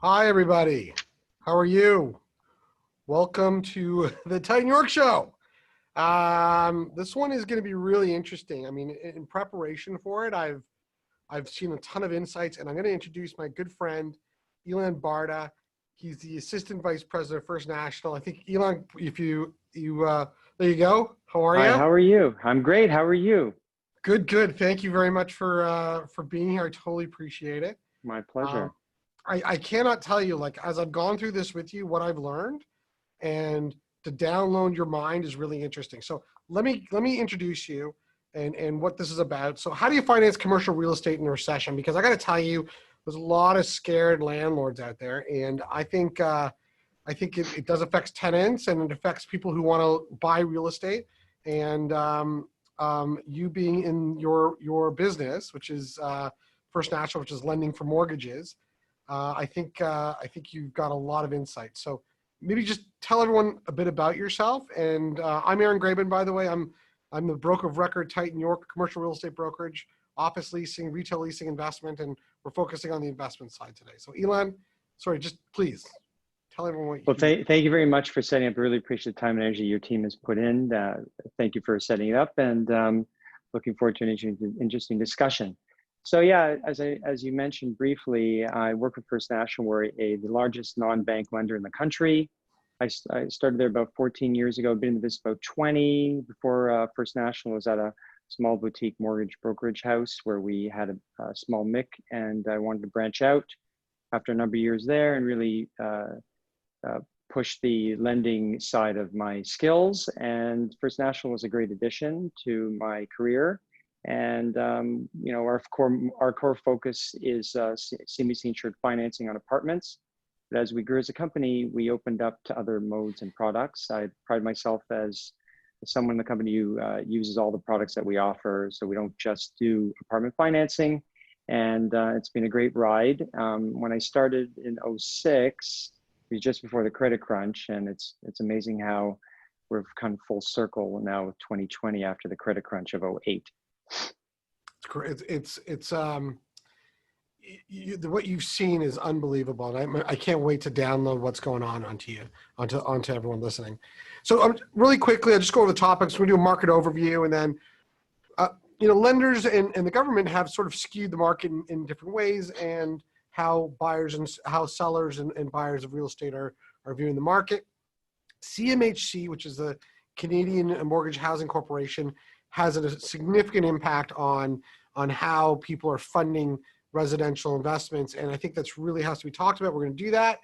Hi, everybody. How are you? Welcome to the Titan York Show. This one is going to be really interesting. I mean, in preparation for it, I've seen a ton of insights, and I'm going to introduce my good friend, Ilan Barda. He's the Assistant Vice President of First National. I think, Ilan, if you there you go. How are Hi, you? how are you? I'm great. How are you? Good, good. Thank you very much for being here. I totally appreciate it. My Um, pleasure. I cannot tell you, like, as I've gone through this with you, what I've learned, and to download your mind is really interesting. So let me introduce you and what this is about. So how do you finance commercial real estate in a recession? Because I got to tell you, there's a lot of scared landlords out there, and I think it does affect tenants, and it affects people who want to buy real estate. And you being in your business, which is First National, which is lending for mortgages, I think you've got a lot of insight. So maybe just tell everyone a bit about yourself. And I'm Erin Graben, by the way. I'm the broker of record, Titan York, commercial real estate brokerage, office leasing, retail leasing, investment, and we're focusing on the investment side today. So Ilan, sorry, just please tell everyone what you Well, do. thank you very much for setting up. I really appreciate the time and energy your team has put in. Thank you for setting it up, and looking forward to an interesting discussion. So yeah, as you mentioned briefly, I work with First National. We're the largest non-bank lender in the country. I started there about 14 years ago. Been in this about 20. Before First National was at a small boutique mortgage brokerage house where we had a small MIC, and I wanted to branch out after a number of years there and really push the lending side of my skills. And First National was a great addition to my career. And you know, our core focus is CMHC insured financing on apartments. But as we grew as a company, we opened up to other modes and products. I pride myself as someone in the company who uses all the products that we offer. So we don't just do apartment financing. And it's been a great ride. When I started in '06, it was just before the credit crunch, and it's amazing how we've come full circle now with 2020 after the credit crunch of '08. It's what you've seen is unbelievable. And I can't wait to download what's going on onto everyone listening. So really quickly, I'll just go over the topics. We'll do a market overview, and then you know, lenders and the government have sort of skewed the market in different ways, and how buyers and how sellers and buyers of real estate are viewing the market. CMHC, which is the Canadian Mortgage Housing Corporation, has a significant impact on how people are funding residential investments. And I think that's really has to be talked about. We're going to do that.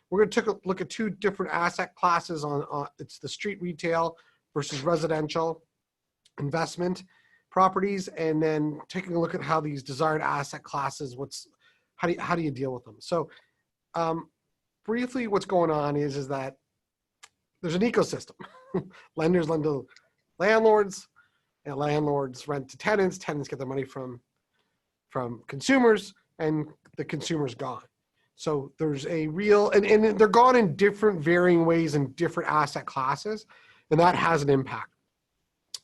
We're going to take a look at two different asset classes on it's the street retail versus residential investment properties, and then taking a look at how these desired asset classes, how do you deal with them? So briefly, what's going on is that there's an ecosystem. Lenders lend to landlords, and landlords rent to tenants. Tenants get their money from consumers, and the consumer's gone. So there's a real, and they're gone in different varying ways in different asset classes, and that has an impact.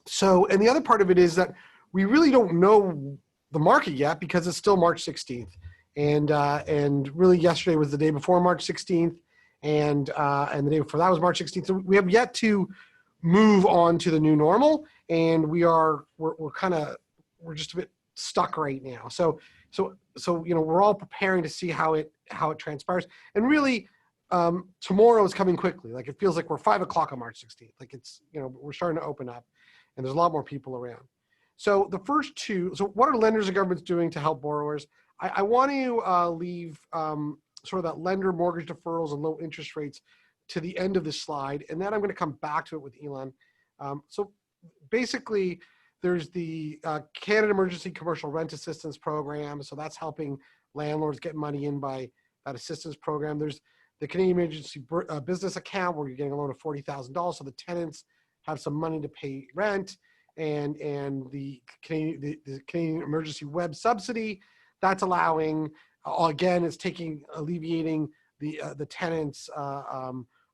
So, and the other part of it is that we really don't know the market yet because it's still March 16th. And really yesterday was the day before March 16th, and the day before that was March 16th. So we have yet to move on to the new normal, and we're just a bit stuck right now. So you know, we're all preparing to see how it transpires. And really, tomorrow is coming quickly. Like, it feels like we're 5 o'clock on March 16th. Like, it's, you know, we're starting to open up, and there's a lot more people around. So the first two. So what are lenders and governments doing to help borrowers? I want to leave sort of that lender mortgage deferrals and low interest rates to the end of this slide, and then I'm going to come back to it with Ilan. So basically, there's the Canada Emergency Commercial Rent Assistance Program. So that's helping landlords get money in by that assistance program. There's the Canadian Emergency Business Account, where you're getting a loan of $40,000, so the tenants have some money to pay rent, and the Canadian Emergency Web Subsidy. That's allowing, again, it's alleviating the tenants'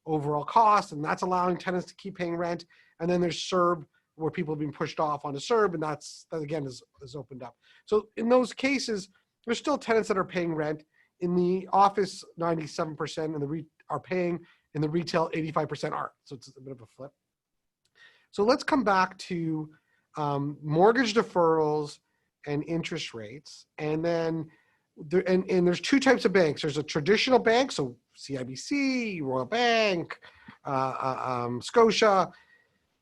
overall cost, and that's allowing tenants to keep paying rent. And then there's CERB, where people have been pushed off onto CERB, and that again is opened up. So in those cases, there's still tenants that are paying rent. in the office, 97% are paying, in the retail, 85% aren't. So it's a bit of a flip. So let's come back to mortgage deferrals and interest rates. And then there's two types of banks. There's a traditional bank, so CIBC, Royal Bank, Scotia.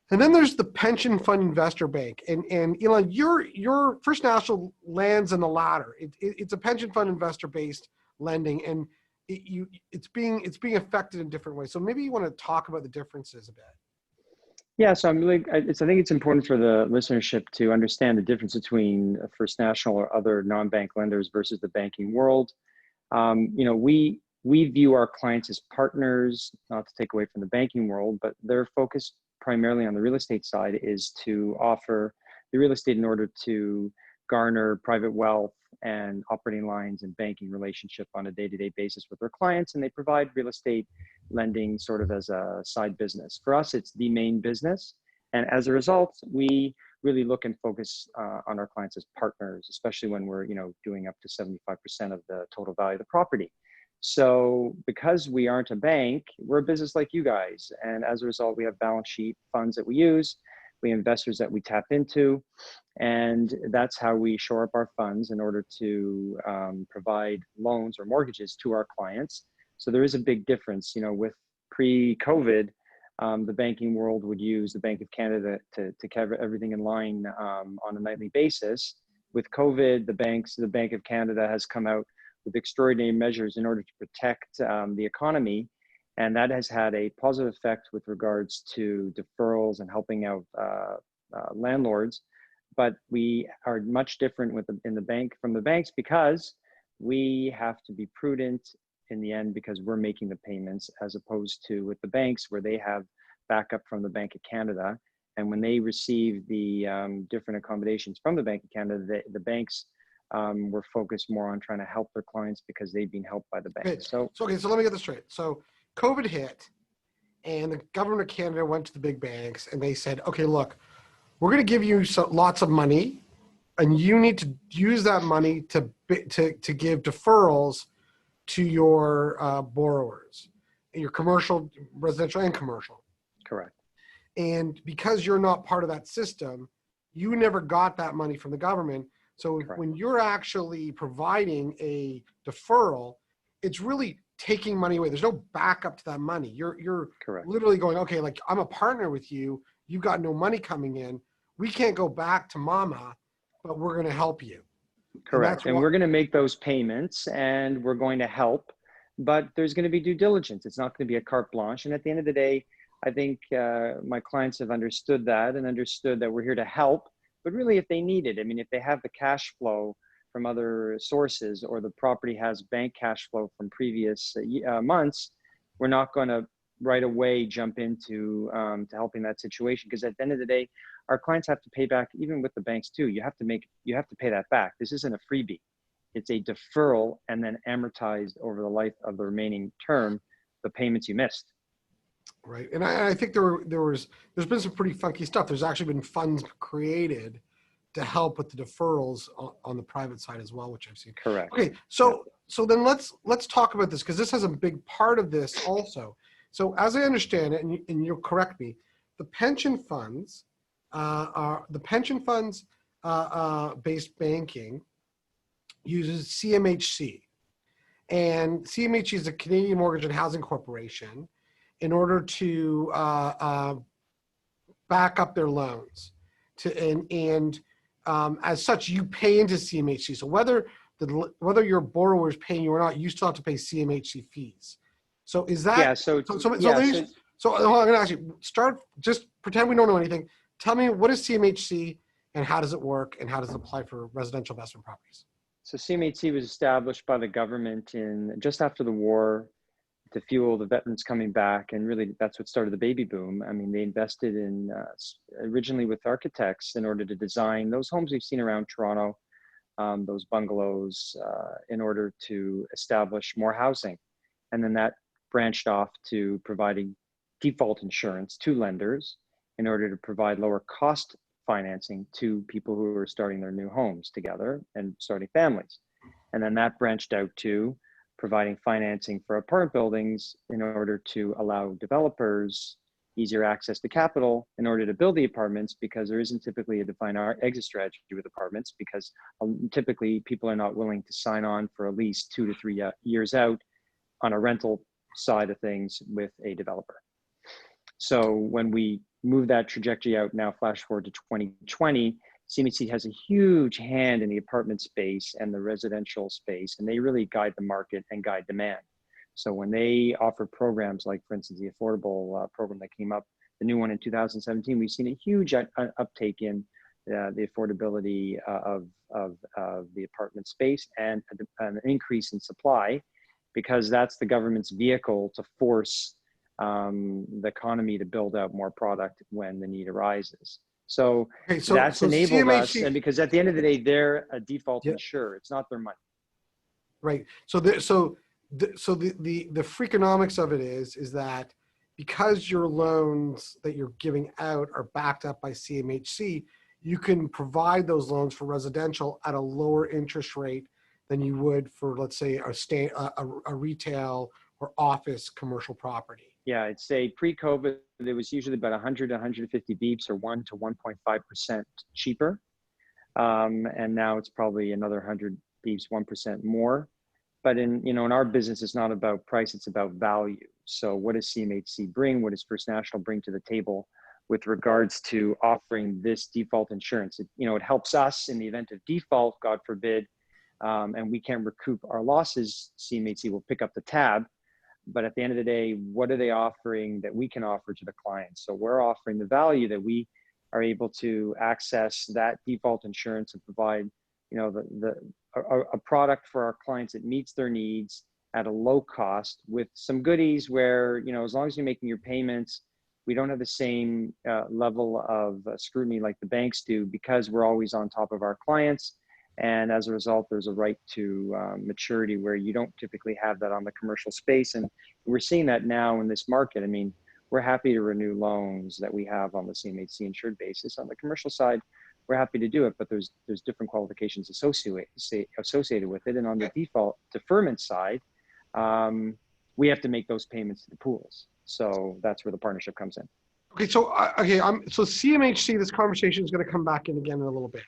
And then there's the pension fund investor bank. And Ilan, your First National lands in the latter. It's a pension fund investor based lending, and it's being affected in different ways. So maybe you want to talk about the differences a bit. Yeah, so I think it's important for the listenership to understand the difference between First National or other non-bank lenders versus the banking world. We view our clients as partners, not to take away from the banking world, but their focus primarily on the real estate side is to offer the real estate in order to garner private wealth and operating lines and banking relationship on a day-to-day basis with their clients. And they provide real estate lending sort of as a side business. For us, it's the main business. And as a result, we really look and focus on our clients as partners, especially when we're doing up to 75% of the total value of the property. So because we aren't a bank, we're a business like you guys. And as a result, we have balance sheet funds that we use. We have investors that we tap into. And that's how we shore up our funds in order to provide loans or mortgages to our clients. So there is a big difference, with pre-COVID, the banking world would use the Bank of Canada to cover everything in line on a nightly basis. With COVID, the Bank of Canada has come out with extraordinary measures in order to protect the economy. And that has had a positive effect with regards to deferrals and helping out landlords. But we are much different from the banks because we have to be prudent in the end because we're making the payments, as opposed to with the banks where they have backup from the Bank of Canada. And when they receive the different accommodations from the Bank of Canada, the banks were focused more on trying to help their clients because they've been helped by the banks. Okay. So let me get this straight. So COVID hit and the government of Canada went to the big banks and they said, okay, look, we're going to give you lots of money and you need to use that money to give deferrals to your borrowers, your commercial, residential and commercial. Correct. And because you're not part of that system, you never got that money from the government. So Correct. When you're actually providing a deferral, it's really taking money away. There's no backup to that money. You're Correct. literally going, okay, like I'm a partner with you. You've got no money coming in. We can't go back to mama, but we're going to help you. Correct. And we're going to make those payments and we're going to help, but there's going to be due diligence. It's not going to be a carte blanche. And at the end of the day, I think my clients have understood that and understood that we're here to help, but really if they need it, if they have the cash flow from other sources or the property has bank cash flow from previous months, we're not going to right away jump into to helping that situation, because at the end of the day, our clients have to pay back, even with the banks too. You have to pay that back. This isn't a freebie. It's a deferral and then amortized over the life of the remaining term, the payments you missed. Right. And I think there's been some pretty funky stuff. There's actually been funds created to help with the deferrals on the private side as well, which I've seen. Correct. Okay. So then let's talk about this, because this has a big part of this also. So as I understand it, and you'll correct me, the pension funds based banking uses CMHC, and CMHC is a Canadian Mortgage and Housing Corporation, in order to back up their loans. As such, you pay into CMHC. So whether your borrower is paying you or not, you still have to pay CMHC fees. So is that? Yeah. So I'm going to ask you, just pretend we don't know anything. Tell me, what is CMHC and how does it work and how does it apply for residential investment properties? So CMHC was established by the government just after the war to fuel the veterans coming back. And really that's what started the baby boom. They invested in originally with architects in order to design those homes we've seen around Toronto, those bungalows, in order to establish more housing. And then that branched off to providing default insurance to lenders in order to provide lower cost financing to people who are starting their new homes together and starting families. And then that branched out to providing financing for apartment buildings in order to allow developers easier access to capital in order to build the apartments, because there isn't typically a defined exit strategy with apartments, because typically people are not willing to sign on for at least 2 to 3 years out on a rental side of things with a developer. So when we move that trajectory out now, flash forward to 2020, CMHC has a huge hand in the apartment space and the residential space, and they really guide the market and guide demand. So when they offer programs like, for instance, the affordable program that came up, the new one in 2017, we've seen a huge uptake in the affordability of the apartment space, and an increase in supply, because that's the government's vehicle to force the economy to build out more product when the need arises. So, that's enabled CMHC, us, and because at the end of the day, they're a default yeah, insurer. It's not their money. right. So the freakonomics of it is that because your loans that you're giving out are backed up by CMHC, you can provide those loans for residential at a lower interest rate than you would for, let's say, a retail or office commercial property. Yeah, I'd say pre-COVID, it was usually about 100 to 150 beeps, or 1 to 1.5% cheaper. And now it's probably another 100 beeps, 1% more. But in our business, it's not about price, it's about value. So what does CMHC bring? What does First National bring to the table with regards to offering this default insurance? It helps us in the event of default, God forbid, and we can't recoup our losses. CMHC will pick up the tab. But at the end of the day, what are they offering that we can offer to the clients? So we're offering the value that we are able to access that default insurance and provide, a product for our clients that meets their needs at a low cost, with some goodies where, as long as you're making your payments, we don't have the same level of scrutiny like the banks do, because we're always on top of our clients. And as a result, there's a right to maturity where you don't typically have that on the commercial space. And we're seeing that now in this market. I mean, we're happy to renew loans that we have on the CMHC insured basis. On the commercial side, we're happy to do it, but there's different qualifications associated with it. And on the default deferment side, we have to make those payments to the pools. So that's where the partnership comes in. Okay, so so CMHC, this conversation is going to come back in again in a little bit.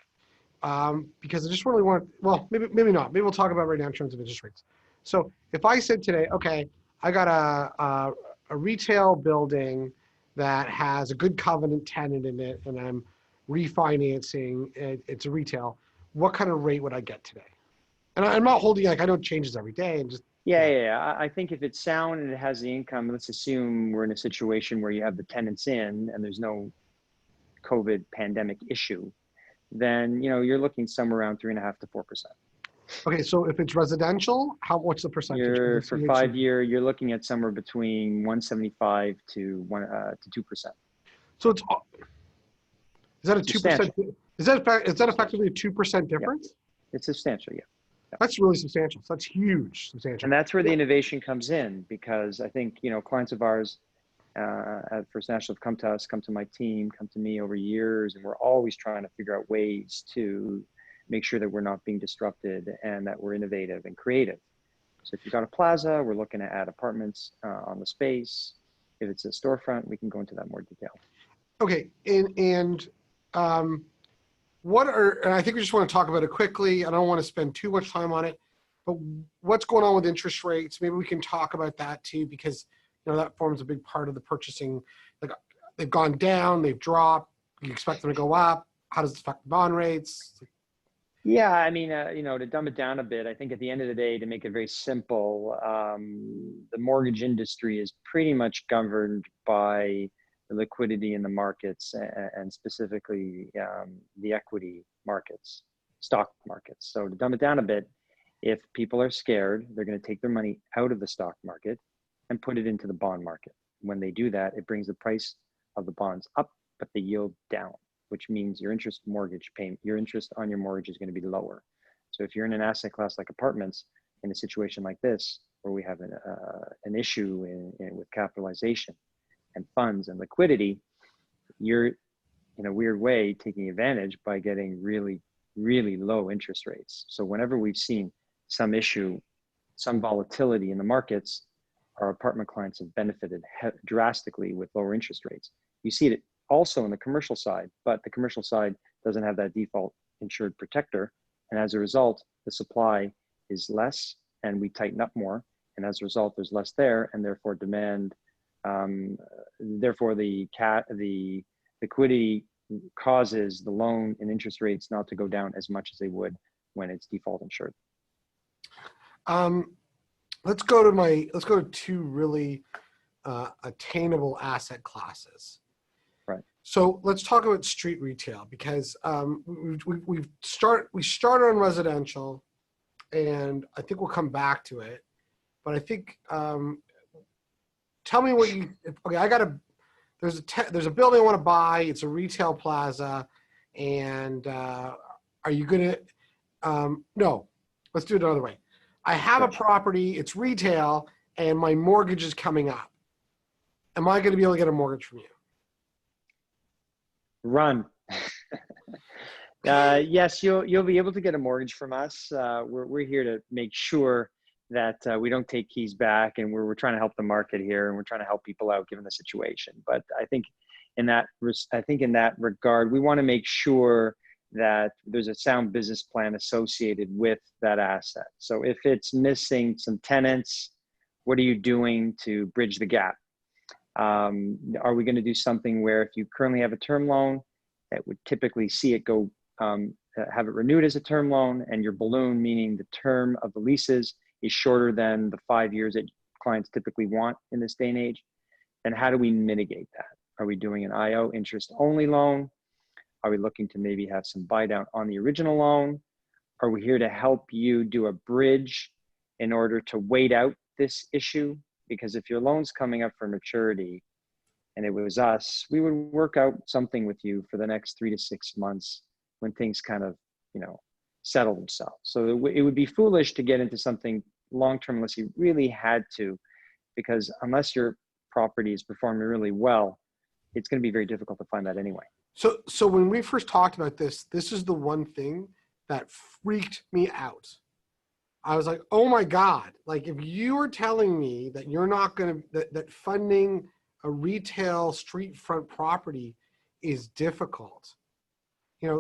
Because I just really want, well, maybe not. Maybe we'll talk about right now in terms of interest rates. So if I said today, okay, I got a retail building that has a good covenant tenant in it, and I'm refinancing it, it's a retail, what kind of rate would I get today? And I'm not holding, I know it changes every day, and just. Yeah. I think if it's sound and it has the income, let's assume we're in a situation where you have the tenants in and there's no COVID pandemic issue, then you're looking somewhere around 3.5% to 4%. Okay, so if it's residential, what's the percentage? For 5 year, you're looking at somewhere between 175 to 2%. So is that a 2%? Is that effectively a 2% difference? Yeah. It's substantial, yeah. That's really substantial. So that's huge, substantial. And that's where the innovation comes in, because I think clients of ours at First National have come to us, come to my team, come to me over years, and we're always trying to figure out ways to make sure that we're not being disrupted and that we're innovative and creative. So if you've got a plaza, we're looking to add apartments on the space. If it's a storefront, we can go into that more detail. Okay, and I think we just want to talk about it quickly. I don't want to spend too much time on it, but what's going on with interest rates? Maybe we can talk about that too, because that forms a big part of the purchasing. Like, they've gone down, they've dropped. You expect them to go up. How does it affect bond rates? Yeah, I mean, to dumb it down a bit, I think at the end of the day, to make it very simple, the mortgage industry is pretty much governed by the liquidity in the markets, and specifically the equity markets, stock markets. So to dumb it down a bit, if people are scared, they're going to take their money out of the stock market and put it into the bond market. When they do that, it brings the price of the bonds up, but the yield down, which means your interest on your mortgage is going to be lower. So if you're in an asset class like apartments, in a situation like this, where we have an issue with capitalization and funds and liquidity, you're in a weird way taking advantage by getting really, really low interest rates. So whenever we've seen some issue, some volatility in the markets, our apartment clients have benefited drastically with lower interest rates. You see it also in the commercial side, but the commercial side doesn't have that default insured protector. And as a result, the supply is less and we tighten up more. And as a result, there's less there, and therefore demand, therefore the liquidity causes the loan and interest rates not to go down as much as they would when it's default insured. Let's go to two really attainable asset classes. Right. So let's talk about street retail, because we started on residential, and I think we'll come back to it. But I think tell me what you. Okay, there's a building I want to buy. It's a retail plaza, and are you gonna? No, let's do it another way. I have a property. It's retail, and my mortgage is coming up. Am I going to be able to get a mortgage from you? Run. Yes, you'll be able to get a mortgage from us. We're here to make sure that we don't take keys back, and we're trying to help the market here, and we're trying to help people out given the situation. But I think in that regard, we want to make sure that there's a sound business plan associated with that asset. So if it's missing some tenants, what are you doing to bridge the gap? Are we going to do something where if you currently have a term loan, that would typically see it go, have it renewed as a term loan, and your balloon, meaning the term of the leases, is shorter than the 5 years that clients typically want in this day and age? And how do we mitigate that? Are we doing an IO interest only loan? Are we looking to maybe have some buy down on the original loan? Are we here to help you do a bridge in order to wait out this issue? Because if your loan's coming up for maturity and it was us, we would work out something with you for the next 3 to 6 months when things kind of, settle themselves. So it would be foolish to get into something long-term unless you really had to, because unless your property is performing really well, it's going to be very difficult to find that anyway. So when we first talked about this is the one thing that freaked me out. I was like, oh my God, like if you were telling me that you're not going to, that funding a retail street front property is difficult.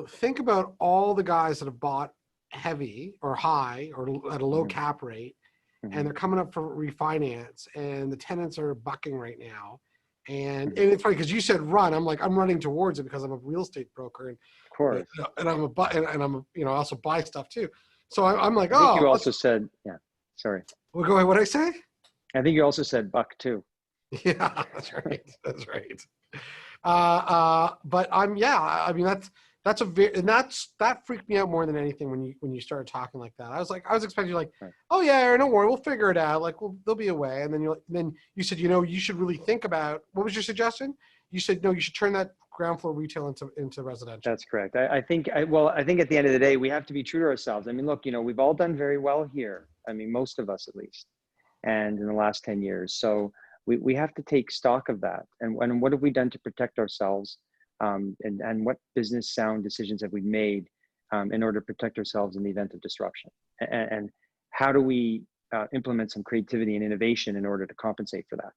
Think about all the guys that have bought heavy or high or at a low cap rate, and they're coming up for refinance, and the tenants are bucking right now. And it's funny because you said run. I'm like, I'm running towards it because I'm a real estate broker, and of course, and I'm I also buy stuff too. So I'm like, I think you also said, sorry. Well, go ahead. What did I say? I think you also said buck too. Yeah, that's right. That's right. But that freaked me out more than anything when you started talking like that. I was expecting right. Oh yeah, Erin, don't worry, we'll figure it out. Like, there'll be a way. And then you said, you should really think about, what was your suggestion? You said, no, you should turn that ground floor retail into residential. That's correct. I think at the end of the day, we have to be true to ourselves. I mean, look, we've all done very well here. I mean, most of us at least, and in the last 10 years. So we have to take stock of that. And what have we done to protect ourselves? And what business sound decisions have we made in order to protect ourselves in the event of disruption? And how do we implement some creativity and innovation in order to compensate for that?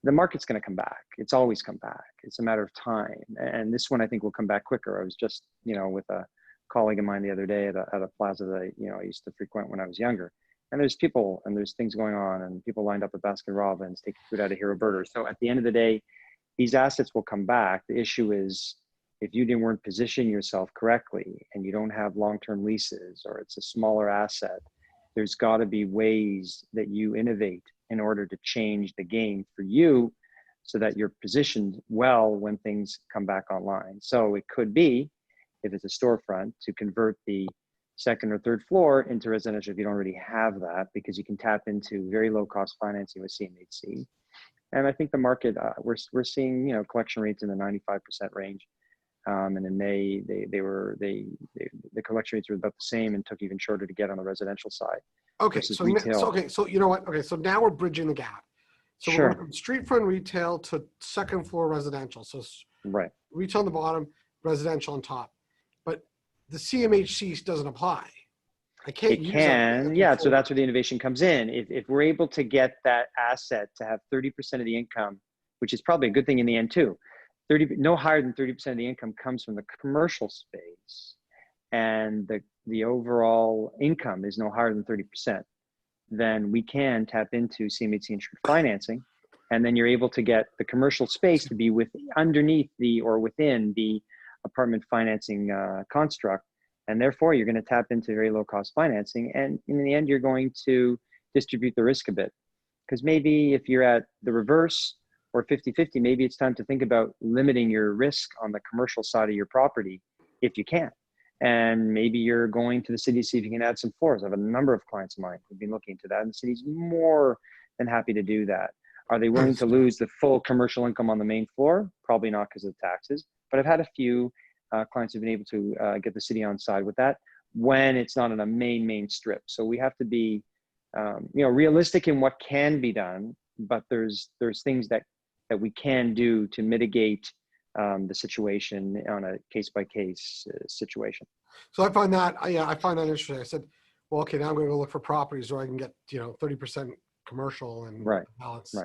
The market's going to come back. It's always come back. It's a matter of time. And this one, I think, will come back quicker. I was just, with a colleague of mine the other day at a plaza that I used to frequent when I was younger. And there's people and there's things going on, and people lined up at Baskin Robbins, taking food out of Hero Burgers. So at the end of the day, these assets will come back. The issue is, if you weren't positioning yourself correctly and you don't have long-term leases, or it's a smaller asset, there's got to be ways that you innovate in order to change the game for you so that you're positioned well when things come back online. So it could be, if it's a storefront, to convert the second or third floor into residential if you don't already have that, because you can tap into very low cost financing with CMHC. And I think the market, we're seeing, collection rates in the 95% range. And in May, the collection rates were about the same and took even shorter to get on the residential side. Okay, so you know what? Okay, so now we're bridging the gap. So we're going from street front retail to second floor residential. So right, retail on the bottom, residential on top. But the CMHC doesn't apply. I can't It use them. can, yeah. So that's where the innovation comes in. If we're able to get that asset to have 30% of the income, which is probably a good thing in the end too, no higher than 30% of the income comes from the commercial space, and the overall income is no higher than 30%, then we can tap into CMHC insured financing, and then you're able to get the commercial space to be underneath or within the apartment financing construct, and therefore you're going to tap into very low cost financing, and in the end you're going to distribute the risk a bit, because maybe if you're at the reverse or 50-50, maybe it's time to think about limiting your risk on the commercial side of your property if you can. And maybe you're going to the city to see if you can add some floors. I have a number of clients of mine who've been looking into that, and the city's more than happy to do that. Are they willing to lose the full commercial income on the main floor? Probably not, because of taxes. But I've had a few clients who've been able to get the city on side with that when it's not on a main strip. So we have to be realistic in what can be done, but there's things that we can do to mitigate the situation on a case-by-case situation. So I find that, I find that interesting. I said, well, okay, now I'm going to go look for properties where I can get, 30% commercial and balance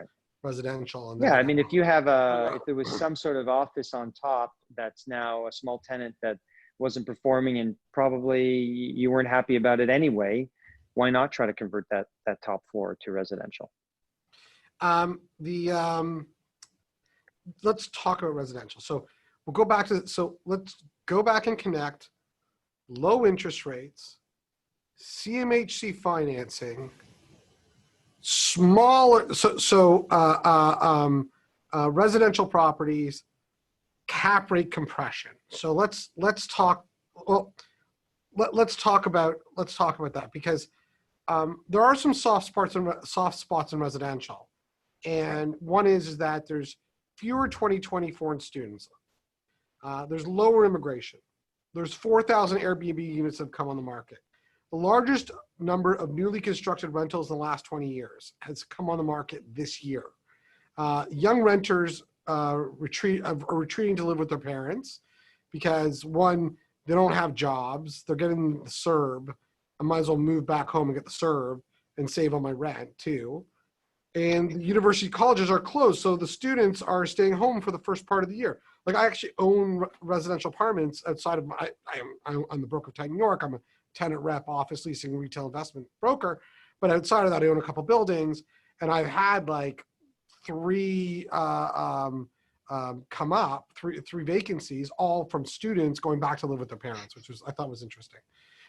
residential. And yeah, I mean, if you have if there was some sort of office on top that's now a small tenant that wasn't performing and probably you weren't happy about it anyway, why not try to convert that top floor to residential? Let's talk about residential. So we'll go back let's go back and connect low interest rates, CMHC financing, smaller, residential properties, cap rate compression. So let's talk about that, because there are some soft spots in residential, and one is that there's fewer 2020 foreign students. There's lower immigration. There's 4,000 Airbnb units that have come on the market. The largest number of newly constructed rentals in the last 20 years has come on the market this year. Young renters are retreating to live with their parents because, one, they don't have jobs. They're getting the CERB. I might as well move back home and get the CERB and save on my rent too. And the university colleges are closed, so the students are staying home for the first part of the year. Like, I actually own residential apartments outside of I'm the broker of Titan New York. I'm a tenant rep, office leasing, retail investment broker. But outside of that, I own a couple buildings, and I've had like three come up, three vacancies, all from students going back to live with their parents, which I thought was interesting.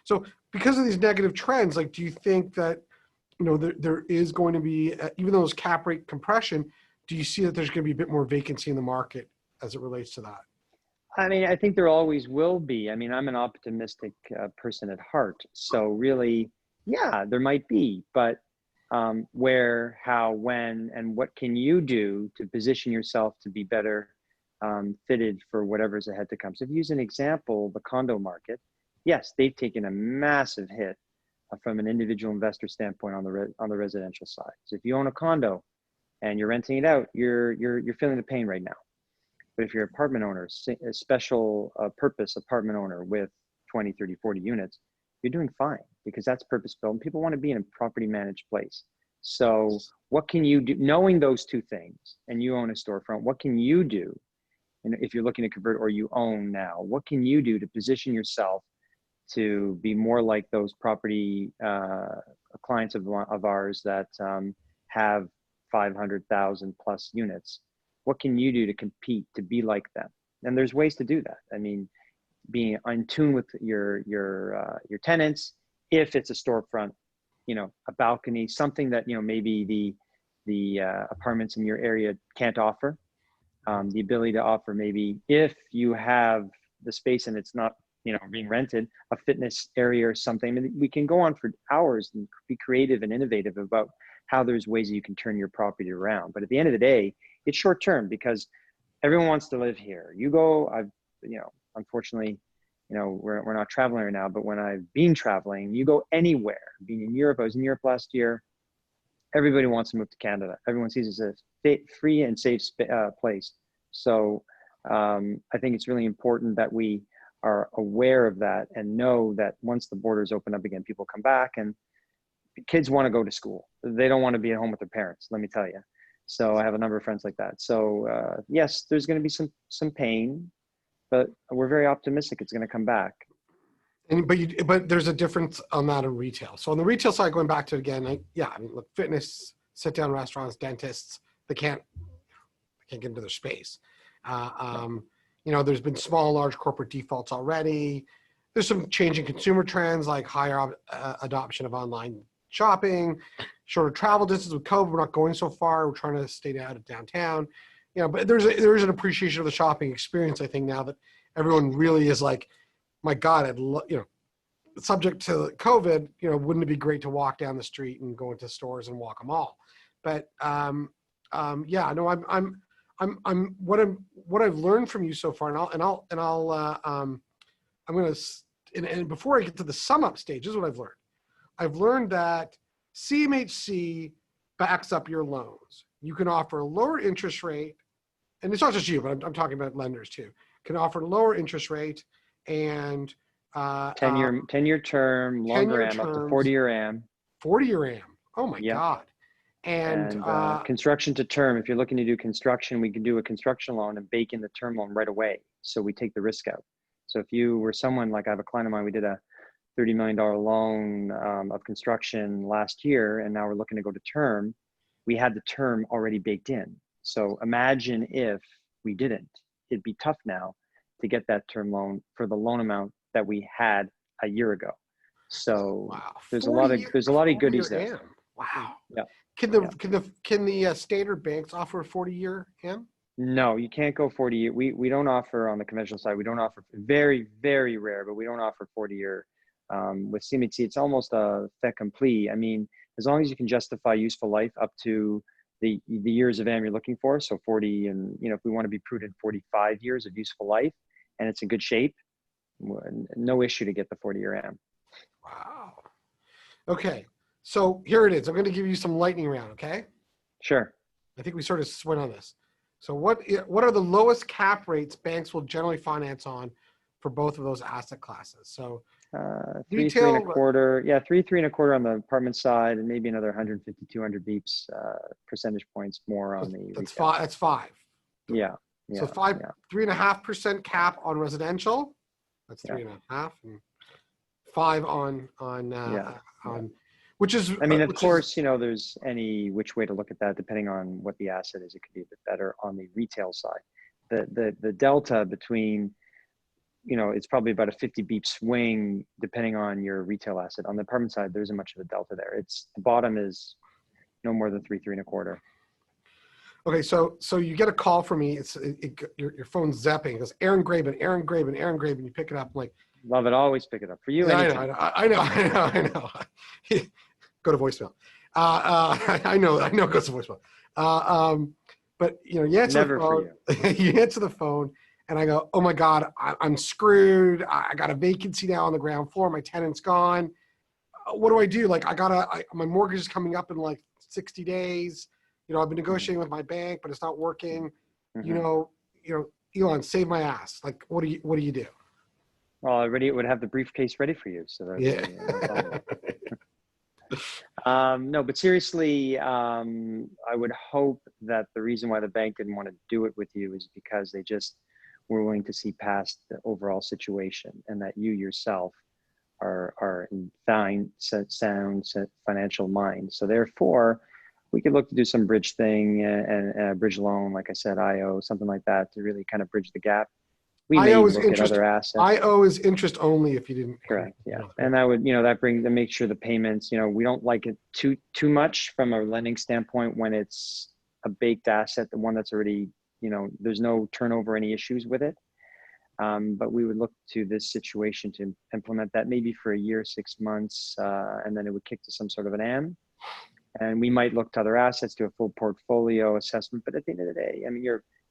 So because of these negative trends, like, do you think that there is going to be, even though there's cap rate compression, do you see that there's going to be a bit more vacancy in the market as it relates to that? I mean, I think there always will be. I mean, I'm an optimistic person at heart. So really, yeah, there might be, but where, how, when, and what can you do to position yourself to be better fitted for whatever's ahead to come? So if you use an example, the condo market, yes, they've taken a massive hit from an individual investor standpoint on the residential side. So if you own a condo and you're renting it out, you're feeling the pain right now. But if you're an apartment owner, a special purpose apartment owner with 20, 30, 40 units, you're doing fine, because that's purpose built and people want to be in a property managed place. So what can you do, knowing those two things, and you own a storefront, what can you do? And if you're looking to convert, or you own now, what can you do to position yourself to be more like those property clients of ours that have 500,000 plus units? What can you do to compete, to be like them? And there's ways to do that. I mean, being in tune with your tenants. If it's a storefront, a balcony, something that maybe the apartments in your area can't offer. The ability to offer, maybe if you have the space and it's not being rented, a fitness area or something. I mean, we can go on for hours and be creative and innovative about how there's ways that you can turn your property around. But at the end of the day, it's short term, because everyone wants to live here. You go, unfortunately, we're not traveling right now, but when I've been traveling, you go anywhere. Being in Europe, I was in Europe last year. Everybody wants to move to Canada. Everyone sees it as a free and safe place. So I think it's really important that we are aware of that and know that once the borders open up again, people come back, and kids want to go to school. They don't want to be at home with their parents, let me tell you. So I have a number of friends like that. So yes, there's going to be some pain, but we're very optimistic it's going to come back. But there's a difference on that in retail. So on the retail side, going back to it again, I mean, look, fitness, sit down restaurants, dentists, they can't get into their space. There's been small, large corporate defaults already. There's some changing consumer trends like higher adoption of online shopping, shorter travel distance with COVID. We're not going so far. We're trying to stay out of downtown. But there is an appreciation of the shopping experience, I think, now that everyone really is like, my God, subject to COVID, wouldn't it be great to walk down the street and go into stores and walk them all? But I'm what I've learned from you so far, and before I get to the sum up stage, this is what I've learned. I've learned that CMHC backs up your loans. You can offer a lower interest rate, and it's not just you, but I'm talking about lenders too. Can offer a lower interest rate and 10-year term, longer AM, up to 40-year AM. 40-year AM. Oh my God. And construction to term. If you're looking to do construction, we can do a construction loan and bake in the term loan right away. So we take the risk out. So if you were someone like, I have a client of mine, we did a $30 million loan of construction last year, and now we're looking to go to term. We had the term already baked in. So imagine if we didn't. It'd be tough now to get that term loan for the loan amount that we had a year ago. So wow. there's a lot of goodies there. Wow. Yeah. Can the standard banks offer a 40-year AM? No, you can't go 40-year. We don't offer on the conventional side. We don't offer, very, very rare, but we don't offer 40-year. With CMHC, it's almost a fait accompli. I mean, as long as you can justify useful life up to the years of AM you're looking for, so 40, and if we want to be prudent, 45 years of useful life, and it's in good shape, no issue to get the 40-year AM. Wow. Okay. So here it is. I'm going to give you some lightning round, okay? Sure. I think we sort of went on this. So what are the lowest cap rates banks will generally finance on for both of those asset classes? So 3.25. Yeah, 3.25 on the apartment side, and maybe another 150, 200 beeps, percentage points more on the retail. That's five. Yeah. So 3.5% cap on residential. That's 3.5, and 5 on. Which is, I mean, of course, there's any which way to look at that, depending on what the asset is. It could be a bit better on the retail side. The delta between, it's probably about a 50 beep swing, depending on your retail asset. On the apartment side, there isn't much of a delta there. The bottom is no more than 3.25. Okay, so you get a call from me. Your phone's zapping. It goes, Erin Graben. You pick it up. I'm like, love it. Always pick it up for you. Yeah, I know. Go to voicemail. I know. It goes to voicemail. But you answer Never the phone. For you. You answer the phone, and I go, "Oh my God, I'm screwed. I got a vacancy now on the ground floor. My tenant's gone. What do I do? Like, my mortgage is coming up in like 60 days. I've been negotiating with my bank, but it's not working. Mm-hmm. Ilan, save my ass. Like, what do you do?" Well, already it would have the briefcase ready for you. So yeah. No, but seriously, I would hope that the reason why the bank didn't want to do it with you is because they just were willing to see past the overall situation, and that you yourself are in sound financial mind. So therefore, we could look to do some bridge thing and a bridge loan, like I said, IO, something like that, to really kind of bridge the gap. We may look at other assets. IO is interest only if you didn't. Correct. Yeah, and that would that makes sure the payments. We don't like it too much from a lending standpoint when it's a baked asset, the one that's already there's no turnover, any issues with it. But we would look to this situation to implement that maybe for a year, 6 months, and then it would kick to some sort of an AM. And we might look to other assets, do a full portfolio assessment. But at the end of the day, I mean,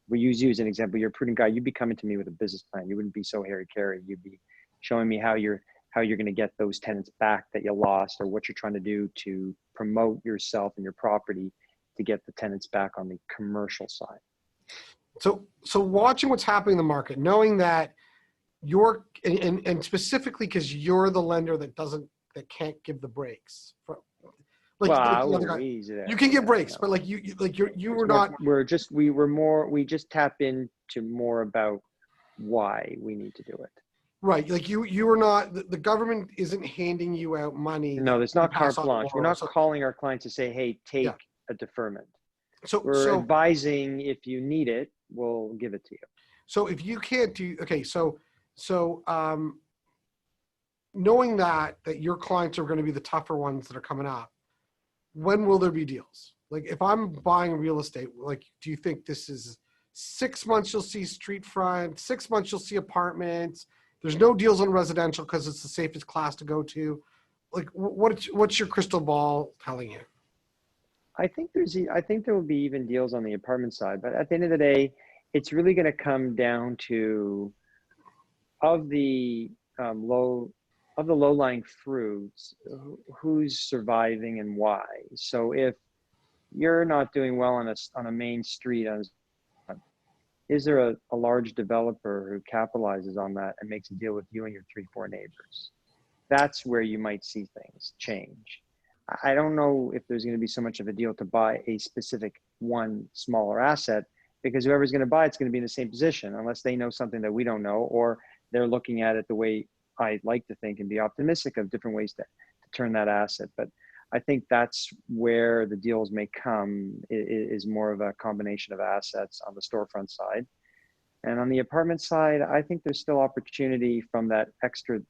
we use you as an example. You're a prudent guy. You'd be coming to me with a business plan. You wouldn't be so hairy-carry. You'd be showing me how you're going to get those tenants back that you lost, or what you're trying to do to promote yourself and your property to get the tenants back on the commercial side. So watching what's happening in the market, knowing that and specifically because you're the lender that can't give the breaks. Like the other Well, guy, easy there. you can give Yeah, breaks, no. but like you were It's not we just tap into more about why we need to do it. right. Like you were not, the government isn't handing you out money that No, there's you not pass carte on to blanche. We're borrowers. not So calling our clients to say, hey, yeah. take a deferment. So We're advising if you need it, we'll give it to you. so if you can't do, okay, knowing that your clients are going to be the tougher ones that are coming up, when will there be deals? Like if I'm buying real estate, like do you think this is 6 months you'll see street front, 6 months you'll see apartments? There's no deals on residential because it's the safest class to go to. Like what's your crystal ball telling you? I think there will be even deals on the apartment side, but at the end of the day, it's really going to come down to of the low-lying fruits, who's surviving and why. So if you're not doing well on a main street, is there a large developer who capitalizes on that and makes a deal with you and your 3-4 neighbors? That's where you might see things change. I don't know if there's going to be so much of a deal to buy a specific one smaller asset, because whoever's going to buy it's going to be in the same position unless they know something that we don't know, or they're looking at it the way I like to think and be optimistic of different ways to turn that asset. But I think that's where the deals may come, is more of a combination of assets on the storefront side. And on the apartment side, I think there's still opportunity from that extra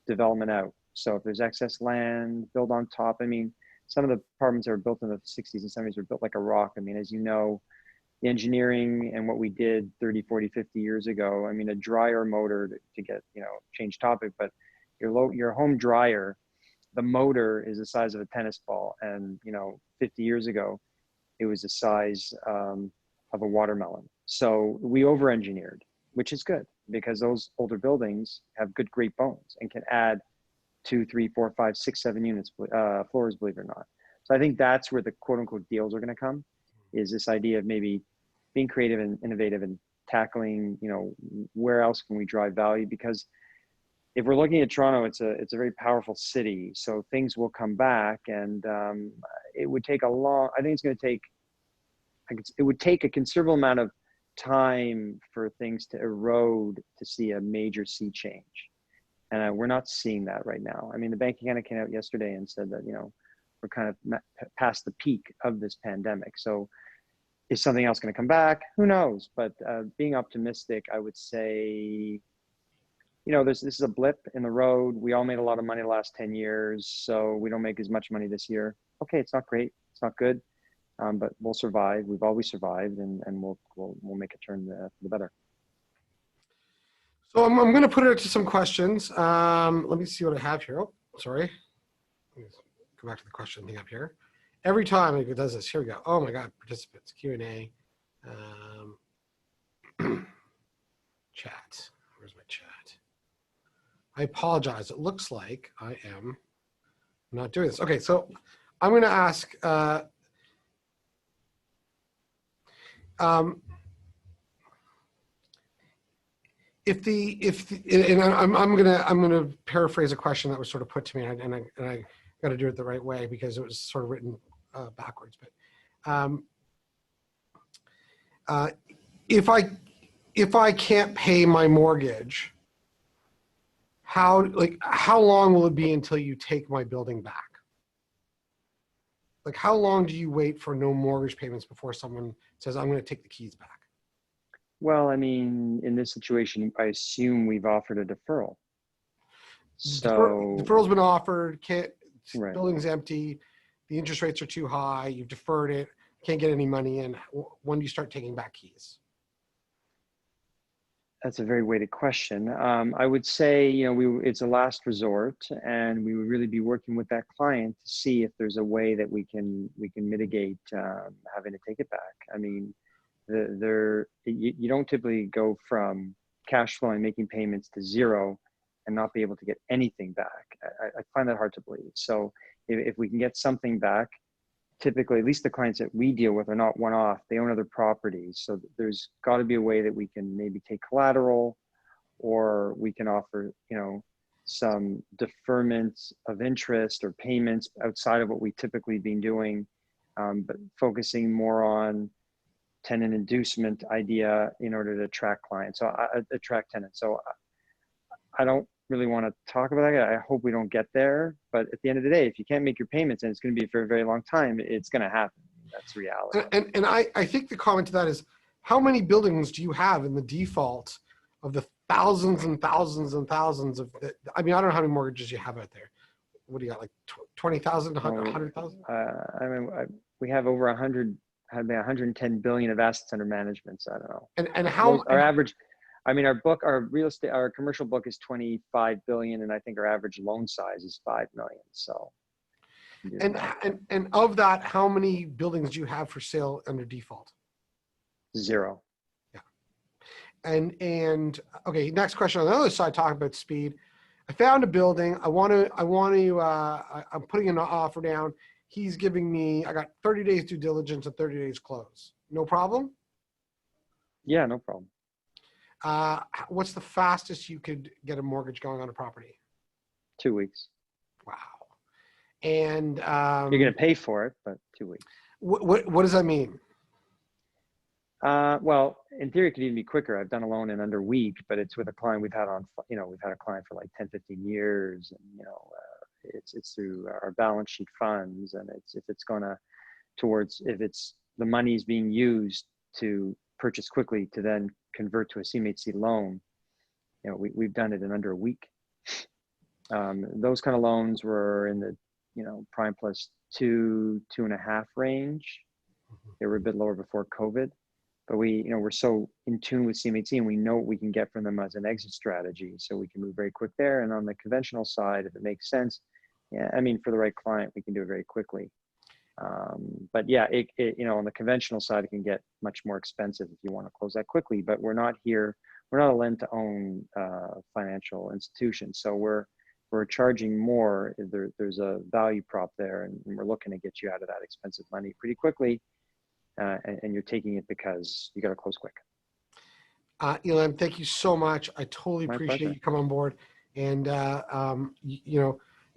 development out. So if there's excess land, build on top. I mean, some of the apartments that were built in the 60s and 70s were built like a rock. I mean, as you know, the engineering and what we did 30, 40, 50 years ago, I mean, a dryer motor to get, change topic, but your home dryer, the motor is the size of a tennis ball. And, 50 years ago, it was the size of a watermelon. So we over-engineered, which is good because those older buildings have good, great bones and can add 2, 3, 4, 5, 6, 7 units, floors, believe it or not. So I think that's where the quote unquote deals are going to come, is this idea of maybe being creative and innovative and tackling, where else can we drive value? Because if we're looking at Toronto, it's a very powerful city. So things will come back, and it would take I think it's going to take, it would take a considerable amount of time for things to erode to see a major sea change. And we're not seeing that right now. I mean, the bank kind of came out yesterday and said that, we're kind of past the peak of this pandemic. So is something else going to come back? Who knows? But being optimistic, I would say, this is a blip in the road. We all made a lot of money the last 10 years, so we don't make as much money this year. Okay, it's not great. It's not good, but we'll survive. We've always survived, and we'll make a turn for the better. So I'm going to put it to some questions. Let me see what I have here. Oh, sorry. Let me go back to the question thing up here. Every time it does this, here we go. Oh my God, participants, Q&A. Chat. Where's my chat? I apologize. It looks like I am not doing this. Okay, so I'm going to ask. And I'm gonna paraphrase a question that was sort of put to me, and I got to do it the right way because it was sort of written backwards. But if I can't pay my mortgage, how long will it be until you take my building back? Like, how long do you wait for no mortgage payments before someone says, I'm going to take the keys back? Well, I mean, in this situation, I assume we've offered a deferral. So deferral's been offered. Right. Building's empty. The interest rates are too high. You've deferred it. Can't get any money in. When do you start taking back keys? That's a very weighted question. I would say, it's a last resort, and we would really be working with that client to see if there's a way that we can mitigate having to take it back. I mean, you don't typically go from cash flowing, making payments to zero and not be able to get anything back. I find that hard to believe. So if we can get something back, typically, at least the clients that we deal with are not one-off. They own other properties. So there's got to be a way that we can maybe take collateral or we can offer, some deferments of interest or payments outside of what we typically been doing, but focusing more on tenant inducement idea in order to attract clients, attract tenants. So I don't really want to talk about that. I hope we don't get there, but at the end of the day, if you can't make your payments and it's going to be for a very long time, it's going to happen. That's reality. And I think the comment to that is, how many buildings do you have in the default of the thousands and thousands and thousands of, I mean, I don't know how many mortgages you have out there. What do you got, like 20,000, 100,000? We have over 110 billion of assets under management. So I don't know. And how our average, our real estate, our commercial book is 25 billion, and I think our average loan size is 5 million. So. And of that, how many buildings do you have for sale under default? 0. Yeah. And okay, next question on the other side, talking about speed. I found a building. I'm putting an offer down. He's giving me, I got 30 days due diligence and 30 days close. No problem? Yeah, no problem. What's the fastest you could get a mortgage going on a property? 2 weeks. Wow. And you're going to pay for it, but 2 weeks. What does that mean? Well, in theory, it could even be quicker. I've done a loan in under a week, but it's with a client we've had on, we've had a client for like 10, 15 years, and it's through our balance sheet funds, and if it's the money is being used to purchase quickly to then convert to a CMHC loan, we've done it in under a week. Those kind of loans were in the prime plus 2.5 range. They were a bit lower before COVID, but we're so in tune with CMHC, and we know what we can get from them as an exit strategy, so we can move very quick there. And on the conventional side, if it makes sense, for the right client, we can do it very quickly. But yeah, on the conventional side, it can get much more expensive if you want to close that quickly. But we're not a lend to own financial institution, so we're charging more. There's a value prop there, and we're looking to get you out of that expensive money pretty quickly, and you're taking it because you got to close quick. Ilan, thank you so much. I totally appreciate pleasure. you coming on board, and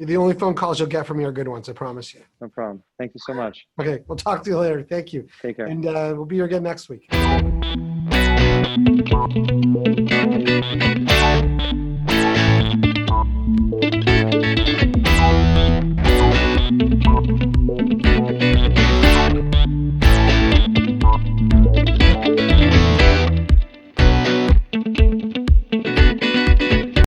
the only phone calls you'll get from me are good ones, I promise you. No problem. Thank you so much. Okay, we'll talk to you later. Thank you. Take care. And we'll be here again next week.